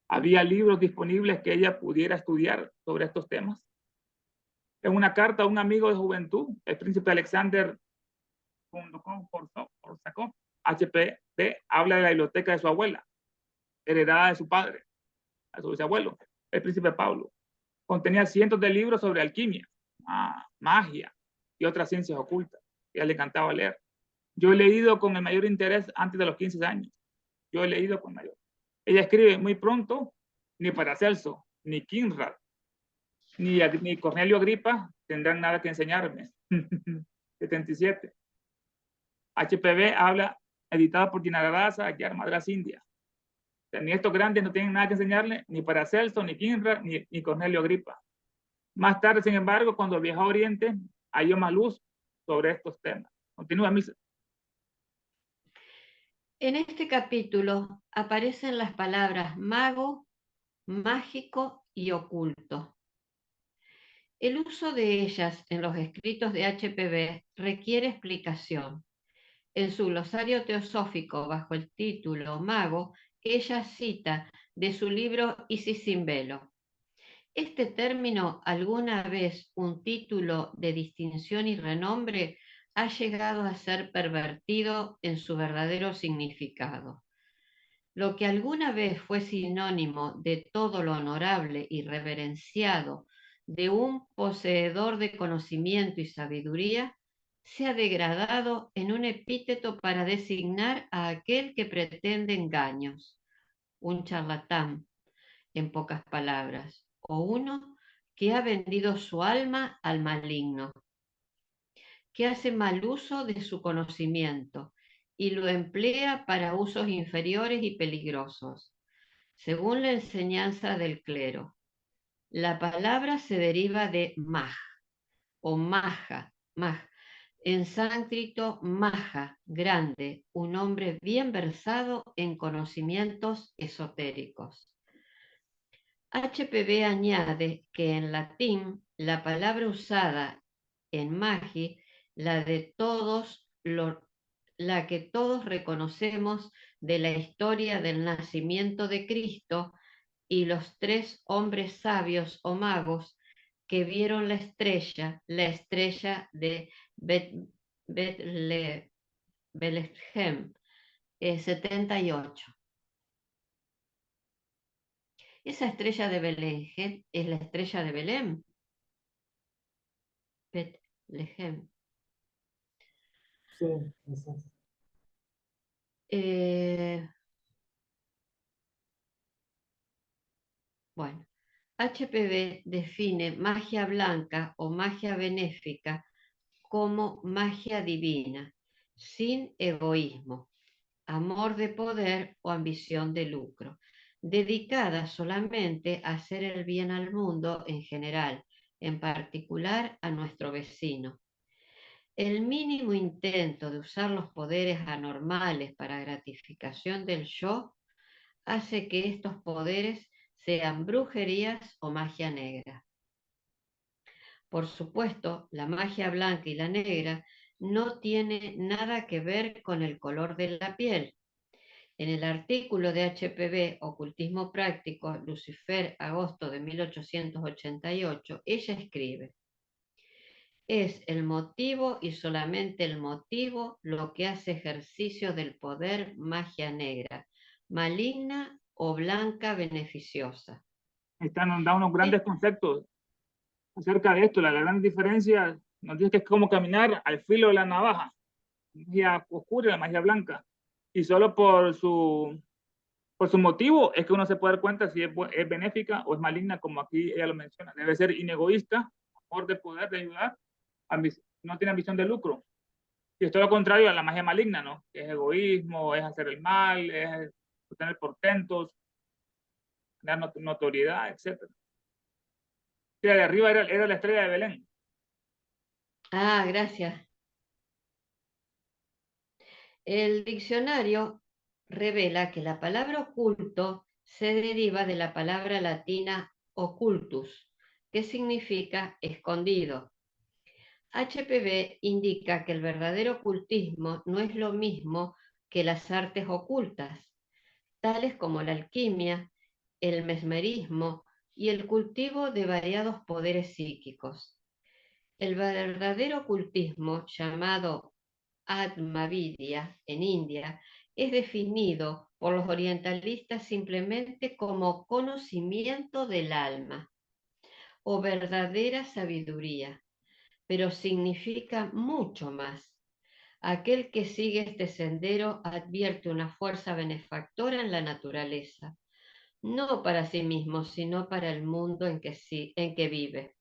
[SPEAKER 2] Había libros disponibles que ella pudiera estudiar sobre estos temas. En una carta a un amigo de juventud, el príncipe Alexander Korsakov, HPV habla de la biblioteca de su abuela, heredada de su padre. a su bisabuelo, el príncipe Pablo. Contenía cientos de libros sobre alquimia, magia y otras ciencias ocultas. Ella le encantaba leer. Yo he leído con el mayor interés antes de los 15 años. Yo he leído con mayor. Ella escribe muy pronto, ni Paracelso, ni Kinrad, ni Cornelio Agripa tendrán nada que enseñarme. 77. HPV habla, editado por Dinararasa Ayar, Madras India. Ni estos grandes no tienen nada que enseñarle, ni Paracelso, ni Kinrad, ni Cornelio Agripa. Más tarde, sin embargo, cuando viajó a Oriente, halló más luz sobre estos temas. Continúa, Misa.
[SPEAKER 1] En este capítulo aparecen las palabras mago, mágico y oculto. El uso de ellas en los escritos de HPV requiere explicación. En su glosario teosófico bajo el título Mago, ella cita de su libro Isis sin velo. Este término, alguna vez un título de distinción y renombre, ha llegado a ser pervertido en su verdadero significado. Lo que alguna vez fue sinónimo de todo lo honorable y reverenciado de un poseedor de conocimiento y sabiduría, se ha degradado en un epíteto para designar a aquel que pretende engaños, un charlatán, en pocas palabras, o uno que ha vendido su alma al maligno, que hace mal uso de su conocimiento y lo emplea para usos inferiores y peligrosos, según la enseñanza del clero. La palabra se deriva de maj o maja, en sánscrito maja, grande, un hombre bien versado en conocimientos esotéricos. HPV añade que en latín la palabra usada en magi, la que todos reconocemos de la historia del nacimiento de Cristo y los 3 hombres sabios o magos que vieron la estrella de Betlehem, 78. Esa estrella de Belén es la estrella de Belén. Betlehem.
[SPEAKER 3] Sí, eso es.
[SPEAKER 1] Bueno, HPV define magia blanca o magia benéfica como magia divina, sin egoísmo, amor de poder o ambición de lucro, dedicada solamente a hacer el bien al mundo en general, en particular a nuestro vecino. El mínimo intento de usar los poderes anormales para gratificación del yo hace que estos poderes sean brujerías o magia negra. Por supuesto, la magia blanca y la negra no tiene nada que ver con el color de la piel. En el artículo de HPV, Ocultismo Práctico, Lucifer, agosto de 1888, ella escribe: es el motivo y solamente el motivo lo que hace ejercicio del poder magia negra, maligna o blanca beneficiosa.
[SPEAKER 2] Están dando unos grandes conceptos acerca de esto. La gran diferencia nos dice que es como caminar al filo de la navaja. La magia oscura y la magia blanca. Y solo por su motivo es que uno se puede dar cuenta si es benéfica o es maligna, como aquí ella lo menciona. Debe ser inegoísta, amor de poder, de ayudar, no tiene ambición de lucro. Y esto es lo contrario a la magia maligna, ¿no? Que es egoísmo, es hacer el mal, es tener portentos, tener notoriedad, etc. Sí, de arriba era la estrella de Belén.
[SPEAKER 1] Ah, gracias. El diccionario revela que la palabra oculto se deriva de la palabra latina occultus, que significa escondido. HPV indica que el verdadero ocultismo no es lo mismo que las artes ocultas, tales como la alquimia, el mesmerismo y el cultivo de variados poderes psíquicos. El verdadero ocultismo, llamado Atmavidya en India, es definido por los orientalistas simplemente como conocimiento del alma o verdadera sabiduría, pero significa mucho más. Aquel que sigue este sendero advierte una fuerza benefactora en la naturaleza, no para sí mismo, sino para el mundo en que vive.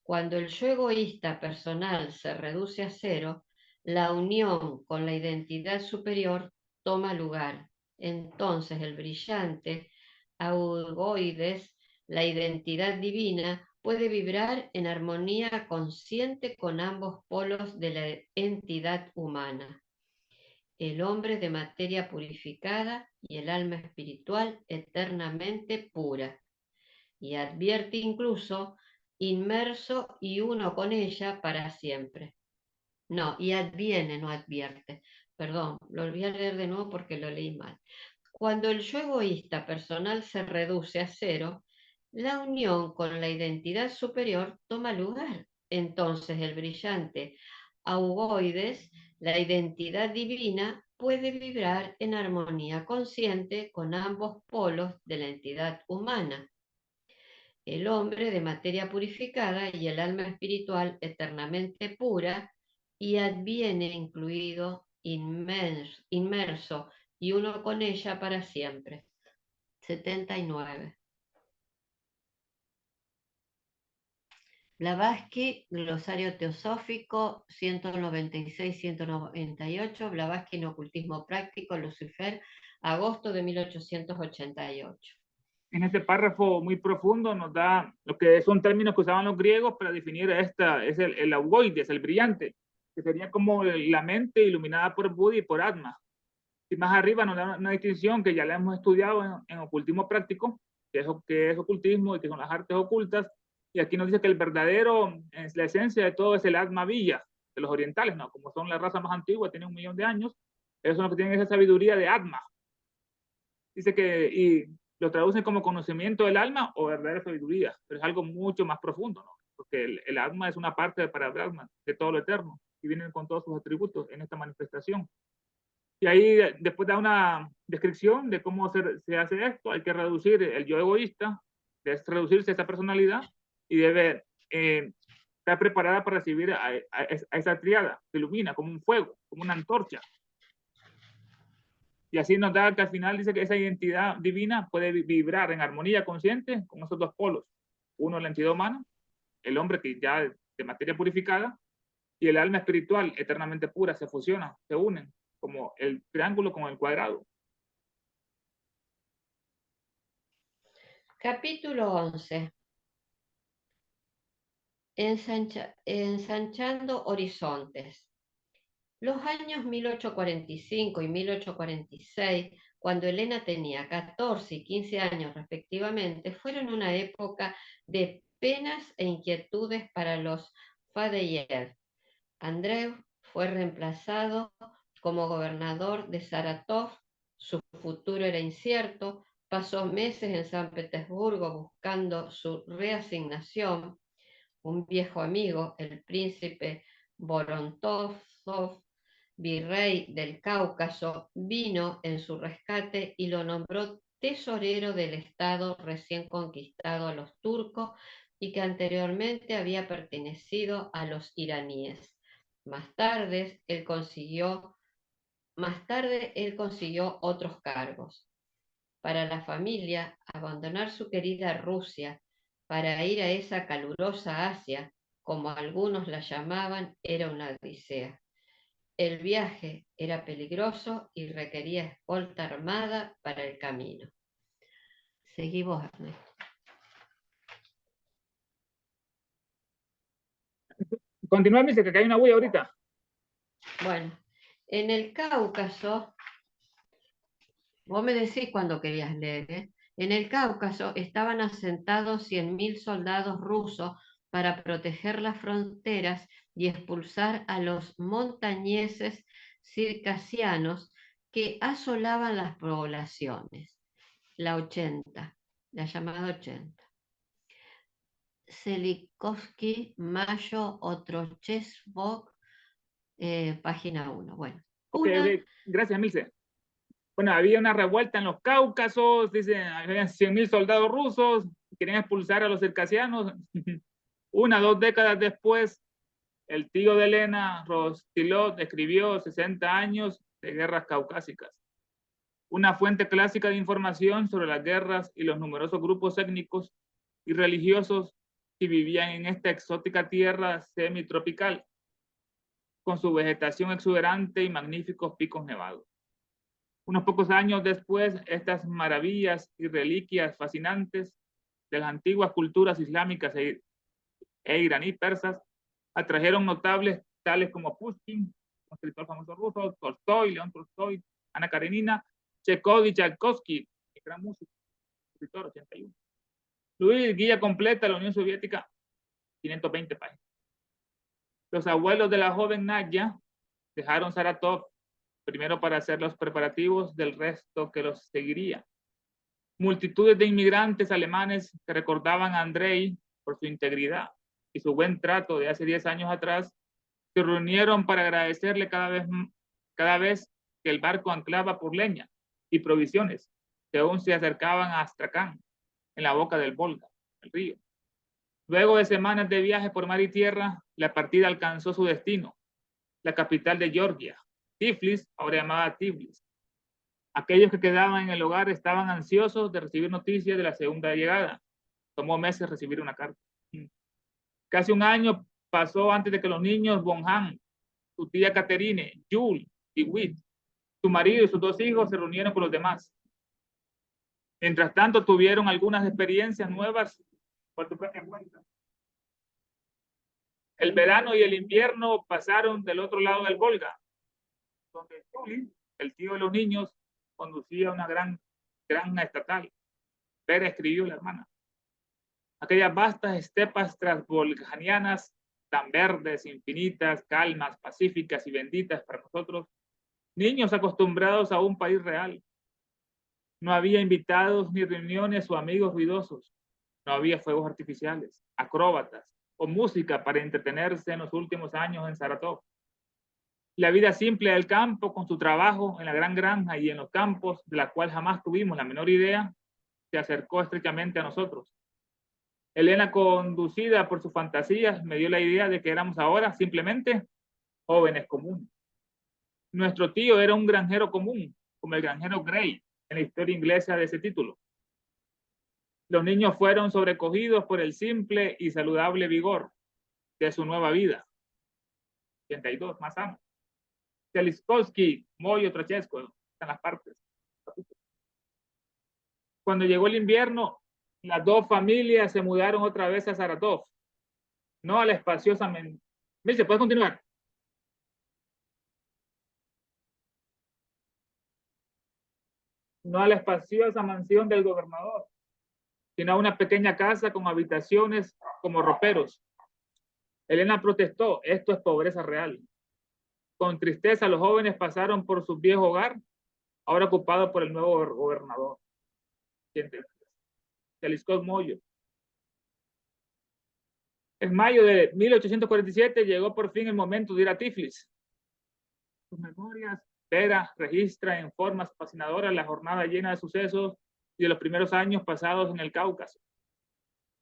[SPEAKER 1] Cuando el yo egoísta personal se reduce a cero, la unión con la identidad superior toma lugar. Entonces el brillante augoides, la identidad divina, puede vibrar en armonía consciente con ambos polos de la entidad humana, el hombre de materia purificada y el alma espiritual eternamente pura, y advierte incluso inmerso y uno con ella para siempre. No, y adviene, no advierte. Perdón, lo volví a leer de nuevo porque lo leí mal. Cuando el yo egoísta personal se reduce a cero, la unión con la identidad superior toma lugar. Entonces el brillante augoides, la identidad divina, puede vibrar en armonía consciente con ambos polos de la entidad humana, el hombre de materia purificada y el alma espiritual eternamente pura, y adviene incluido, inmerso y uno con ella para siempre. 79. Blavatsky, Glosario Teosófico, 196-198, Blavatsky en Ocultismo Práctico, Lucifer, agosto de 1888.
[SPEAKER 2] En este párrafo muy profundo nos da lo que son términos que usaban los griegos para definir esta, es el augoides, el brillante, que sería como la mente iluminada por Buda y por Atma. Y más arriba nos da una distinción que ya la hemos estudiado en ocultismo práctico, que es ocultismo y que son las artes ocultas. Y aquí nos dice que el verdadero, la esencia de todo es el Atma Villa, de los orientales, ¿no? Como son la raza más antigua, tienen 1.000.000 de años, ellos son los que tienen esa sabiduría de Atma. Dice que, y lo traducen como conocimiento del alma o verdadera sabiduría, pero es algo mucho más profundo, ¿no? Porque el alma es una parte para Brahman, de todo lo eterno, y vienen con todos sus atributos en esta manifestación. Y ahí después da una descripción de cómo se hace esto. Hay que reducir el yo egoísta, debe reducirse esa personalidad y debe estar preparada para recibir a esa triada que ilumina como un fuego, como una antorcha. Y así nos da que al final dice que esa identidad divina puede vibrar en armonía consciente con esos dos polos. Uno, la entidad humana, el hombre que ya de materia purificada, y el alma espiritual eternamente pura se fusionan, se unen, como el triángulo con el cuadrado.
[SPEAKER 1] Capítulo 11. Ensanchando horizontes. Los años 1845 y 1846, cuando Elena tenía 14 y 15 años respectivamente, fueron una época de penas e inquietudes para los Faddeev. Andreu fue reemplazado como gobernador de Saratov, su futuro era incierto, pasó meses en San Petersburgo buscando su reasignación. Un viejo amigo, el príncipe Vorontov, virrey del Cáucaso, vino en su rescate y lo nombró tesorero del estado recién conquistado a los turcos y que anteriormente había pertenecido a los iraníes. Más tarde él consiguió otros cargos. Para la familia, abandonar su querida Rusia para ir a esa calurosa Asia, como algunos la llamaban, era una odisea. El viaje era peligroso y requería escolta armada para el camino. Seguimos, Ernesto.
[SPEAKER 2] Continúa, dice que acá hay una bulla ahorita.
[SPEAKER 1] Bueno, en el Cáucaso, vos me decís cuando querías leer, ¿eh? En el Cáucaso estaban asentados 100.000 soldados rusos para proteger las fronteras y expulsar a los montañeses circasianos que asolaban las poblaciones. La 80, la llamada 80. Selikovsky, Mayo, Otrochesvok, página 1. Bueno,
[SPEAKER 2] Ok, gracias, Milce. Bueno, había una revuelta en los Cáucasos, dicen, había 100.000 soldados rusos, querían expulsar a los circasianos. 2 décadas después, el tío de Elena, Rostilov, escribió 60 años de guerras caucásicas, una fuente clásica de información sobre las guerras y los numerosos grupos étnicos y religiosos que vivían en esta exótica tierra semitropical, con su vegetación exuberante y magníficos picos nevados. Unos pocos años después, estas maravillas y reliquias fascinantes de las antiguas culturas islámicas e iraní persas atrajeron notables tales como Pushkin, un escritor famoso ruso, Tolstoy, León Tolstoy, Ana Karenina, Chekhov y Tchaikovsky, gran músico, escritor 81. Luis, guía completa de la Unión Soviética, 520 páginas. Los abuelos de la joven Nadia dejaron Saratov primero para hacer los preparativos del resto que los seguiría. Multitudes de inmigrantes alemanes que recordaban a Andrei por su integridad y su buen trato de hace 10 años atrás, se reunieron para agradecerle cada vez que el barco anclaba por leña y provisiones que aún se acercaban a Astrakán, en la boca del Volga, el río. Luego de semanas de viaje por mar y tierra, la partida alcanzó su destino, la capital de Georgia, Tiflis, ahora llamada Tbilisi. Aquellos que quedaban en el hogar estaban ansiosos de recibir noticias de la segunda llegada. Tomó meses recibir una carta. Casi un año pasó antes de que los niños Bonham, su tía Caterine, Jules y Witt, su marido y sus 2 hijos se reunieron con los demás. Mientras tanto, tuvieron algunas experiencias nuevas por tu propia cuenta. El verano y el invierno pasaron del otro lado del Volga, donde Julie, el tío de los niños, conducía una gran estatal. Vera escribió, la hermana. Aquellas vastas estepas transvolganianas, tan verdes, infinitas, calmas, pacíficas y benditas para nosotros, niños acostumbrados a un país real. No había invitados ni reuniones o amigos ruidosos. No había fuegos artificiales, acróbatas o música para entretenerse en los últimos años en Saratov. La vida simple del campo, con su trabajo en la gran granja y en los campos, de la cual jamás tuvimos la menor idea, se acercó estrechamente a nosotros. Elena, conducida por sus fantasías, me dio la idea de que éramos ahora simplemente jóvenes comunes. Nuestro tío era un granjero común, como el granjero Gray, en la historia inglesa de ese título. Los niños fueron sobrecogidos por el simple y saludable vigor de su nueva vida. 82, más sano. Teliskowski, Moyo, Trochesco, están las partes. Cuando llegó el invierno, las 2 familias se mudaron otra vez a Saratov, no a la espaciosa... Milce, ¿puedes continuar? No a la espaciosa mansión del gobernador, sino a una pequeña casa con habitaciones como roperos. Elena protestó, esto es pobreza real. Con tristeza, los jóvenes pasaron por su viejo hogar, ahora ocupado por el nuevo gobernador. Teliskov Moyo. En mayo de 1847 llegó por fin el momento de ir a Tiflis. Sus memorias, Vera registra en formas fascinadoras la jornada llena de sucesos y de los primeros años pasados en el Cáucaso.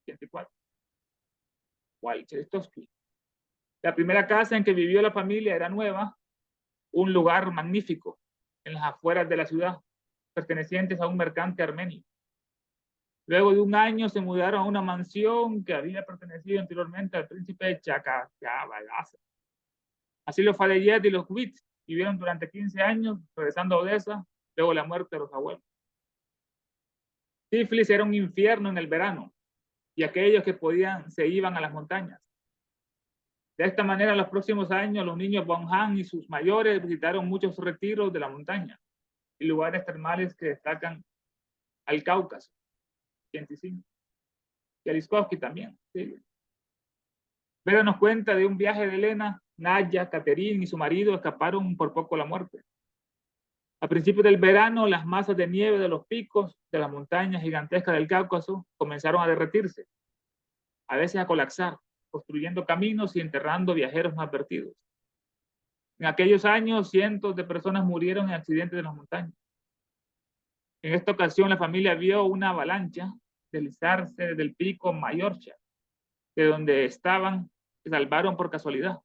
[SPEAKER 2] 84. Walcherstovsky. La primera casa en que vivió la familia era nueva, un lugar magnífico en las afueras de la ciudad, pertenecientes a un mercante armenio. Luego de un año se mudaron a una mansión que había pertenecido anteriormente al príncipe de Chakabagasa. Así los Fadeyet y los Witt vivieron durante 15 años, regresando a Odessa, luego de la muerte de los abuelos. Tiflis era un infierno en el verano, y aquellos que podían se iban a las montañas. De esta manera, en los próximos años, los niños Bonham y sus mayores visitaron muchos retiros de la montaña y lugares termales que destacan al Cáucaso. 85. Y Teliskowski también. Sí. Vera nos cuenta de un viaje de Elena, Nadia, Caterine y su marido escaparon por poco la muerte. A principios del verano, las masas de nieve de los picos de las montañas gigantescas del Cáucaso comenzaron a derretirse, a veces a colapsar, construyendo caminos y enterrando viajeros no advertidos. En aquellos años, cientos de personas murieron en accidentes de las montañas. En esta ocasión la familia vio una avalancha deslizarse desde el pico Mayorcha, de donde estaban, se salvaron por casualidad.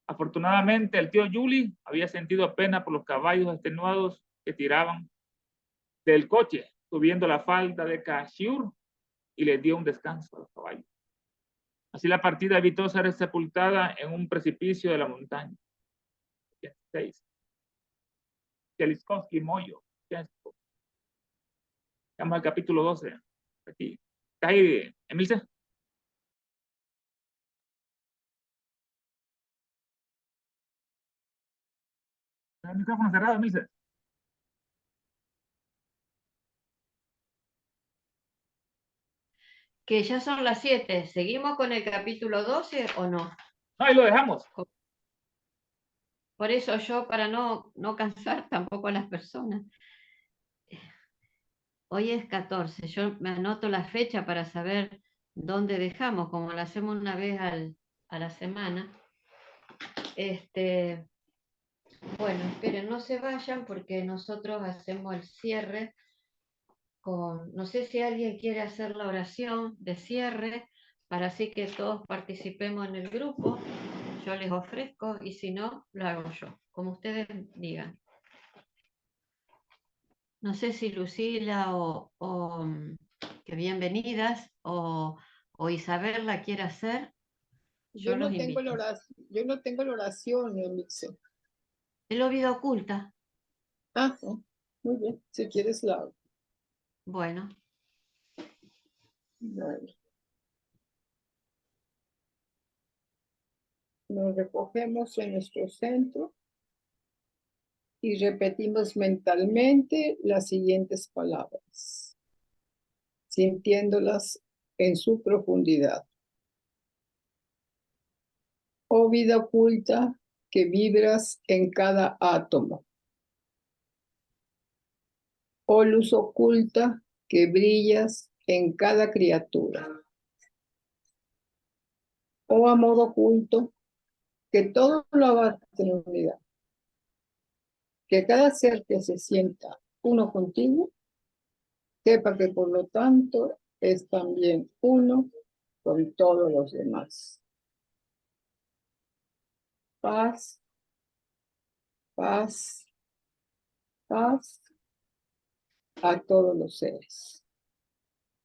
[SPEAKER 2] Afortunadamente, el tío Juli había sentido pena por los caballos extenuados que tiraban del coche, subiendo la falda de Cashiur, y les dio un descanso a los caballos. Así la partida evitó ser sepultada en un precipicio de la montaña. 6. Jeliskowski Moyo. Vamos al capítulo 12. Aquí. ¿Está ahí, Emilce? ¿Está el micrófono cerrado, Emilce?
[SPEAKER 1] Que ya son las 7. ¿Seguimos con el capítulo 12 o no?
[SPEAKER 2] No, ahí lo dejamos.
[SPEAKER 1] Por eso yo, para no cansar tampoco a las personas. Hoy es 14. Yo me anoto la fecha para saber dónde dejamos, como lo hacemos una vez a la semana. Bueno, esperen, no se vayan porque nosotros hacemos el cierre no sé si alguien quiere hacer la oración de cierre para así que todos participemos en el grupo. Yo les ofrezco y si no, lo hago yo, como ustedes digan. No sé si Lucila que bienvenidas o Isabel la quiere hacer. Yo los invito.
[SPEAKER 4] Yo no tengo la oración, Emilce.
[SPEAKER 1] El vida oculta.
[SPEAKER 4] Ah, muy bien. Si quieres la hago.
[SPEAKER 1] Bueno.
[SPEAKER 4] Vale. Nos recogemos en nuestro centro y repetimos mentalmente las siguientes palabras, sintiéndolas en su profundidad. Oh vida oculta que vibras en cada átomo. Oh luz oculta que brillas en cada criatura. Oh amor oculto que todo lo abarca en la unidad. Que cada ser que se sienta uno contigo, sepa que por lo tanto es también uno con todos los demás. Paz, paz, paz a todos los seres.